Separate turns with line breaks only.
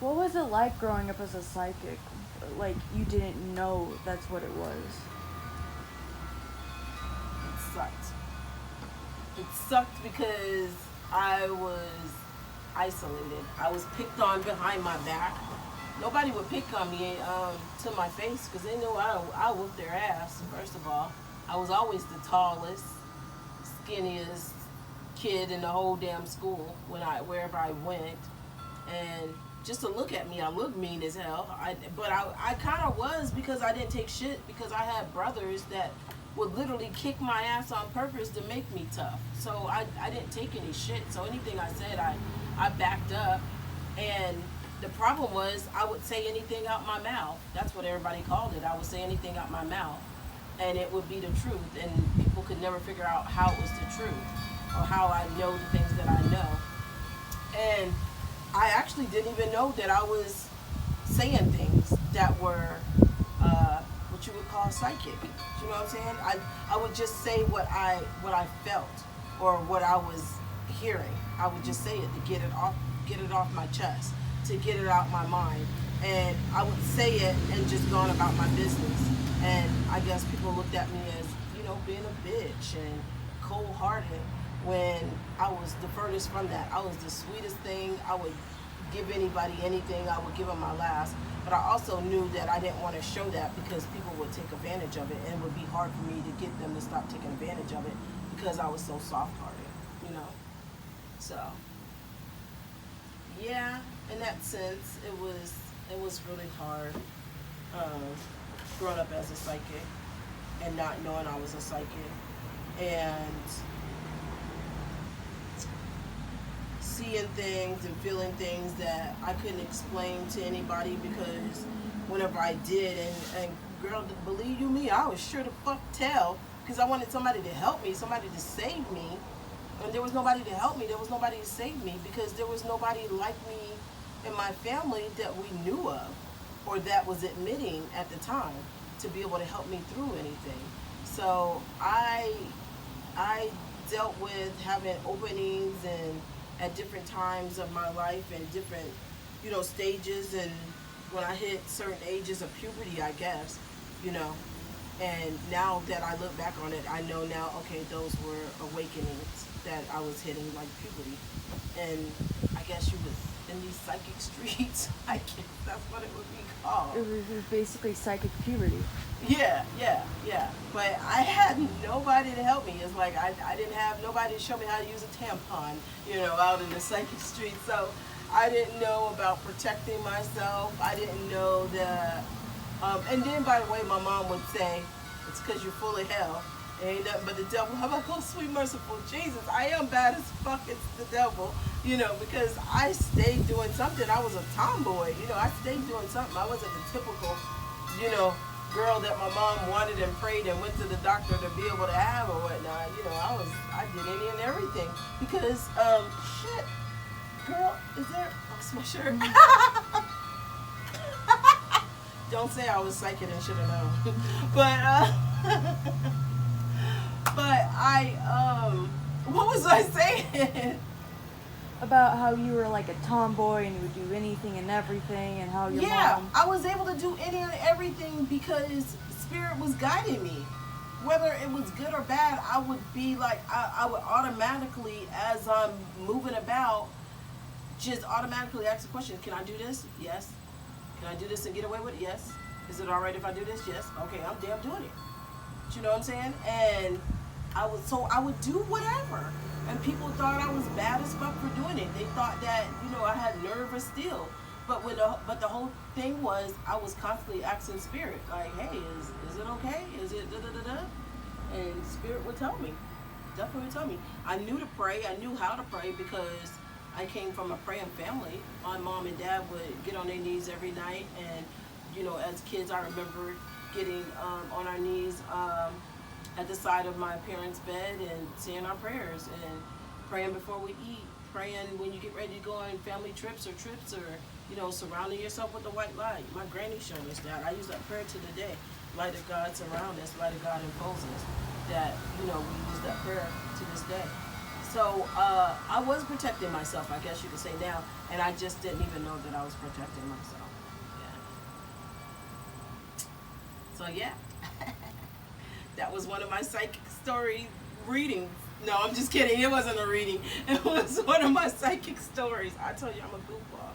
What was it like growing up as a psychic? Like, you didn't know that's what it was.
It sucked. It sucked because I was isolated. I was picked on behind my back. Nobody would pick on me to my face because they knew I whooped their ass. First of all, I was always the tallest, skinniest kid in the whole damn school wherever I went, and just to look at me, I looked mean as hell. But I kind of was because I didn't take shit because I had brothers that would literally kick my ass on purpose to make me tough. So I didn't take any shit. So anything I said, I backed up. And the problem was I would say anything out my mouth. That's what everybody called it. I would say anything out my mouth. And it would be the truth. And people could never figure out how it was the truth or how I know the things that I know. And I actually didn't even know that I was saying things that were what you would call psychic. You know what I'm saying? I would just say what I felt or what I was hearing. I would just say it to get it off my chest, to get it out my mind. And I would say it and just go on about my business. And I guess people looked at me as, being a bitch and cold-hearted when I was the furthest from that. I was the sweetest thing. I would give anybody anything. I would give them my last. But I also knew that I didn't want to show that because people would take advantage of it, and it would be hard for me to get them to stop taking advantage of it because I was so soft-hearted, So, yeah, in that sense, it was really hard growing up as a psychic and not knowing I was a psychic. And seeing things and feeling things that I couldn't explain to anybody because whenever I did, and girl, believe you me, I was sure to fuck tell because I wanted somebody to help me, somebody to save me. And there was nobody to help me. There was nobody to save me because there was nobody like me in my family that we knew of or that was admitting at the time to be able to help me through anything. So I dealt with having openings and at different times of my life and different, stages. And when I hit certain ages of puberty, I guess, and now that I look back on it, I know now, okay, those were awakenings that I was hitting, like puberty. And I guess you was in these psychic streets. I guess that's what it would be called.
It was basically psychic puberty.
Yeah. But I had nobody to help me. It's like I didn't have nobody to show me how to use a tampon, out in the psychic street. So I didn't know about protecting myself. I didn't know that. And then, by the way, my mom would say, it's because you're full of hell. It ain't nothing but the devil. How about, oh, sweet, merciful Jesus? I am bad as fuck. It's the devil, because I stayed doing something. I was a tomboy. I stayed doing something. I wasn't the typical, girl that my mom wanted and prayed and went to the doctor to be able to have or whatnot. I did any and everything because, shit, girl, is there, that's my shirt. Don't say I was psychic and should have known. But what was I saying?
About how you were like a tomboy and you would do anything and everything, and how your mom...
I was able to do any and everything because Spirit was guiding me. Whether it was good or bad, I would be like, I would automatically, as I'm moving about, just automatically ask the question, can I do this? Yes. Can I do this and get away with it? Yes. Is it all right if I do this? Yes. Okay, I'm damn doing it. You know what I'm saying? And I would do whatever. And people thought I was bad as fuck for doing it. They thought that, I had nerve or steel. But the whole thing was I was constantly asking Spirit, like, hey, is it okay? Is it da-da-da-da? And Spirit would tell me. Definitely would tell me. I knew to pray. I knew how to pray because I came from a praying family. My mom and dad would get on their knees every night. And, as kids, I remember getting on our knees at the side of my parents' bed and saying our prayers and praying before we eat, praying when you get ready to go on family trips or surrounding yourself with the white light. My granny showed us that. I use that prayer to the day. Light of God surround us, light of God impose us. That, we use that prayer to this day. So I was protecting myself, I guess you could say now, and I just didn't even know that I was protecting myself. Yeah. So yeah, that was one of my psychic story readings. No, I'm just kidding. It wasn't a reading. It was one of my psychic stories. I told you I'm a goofball.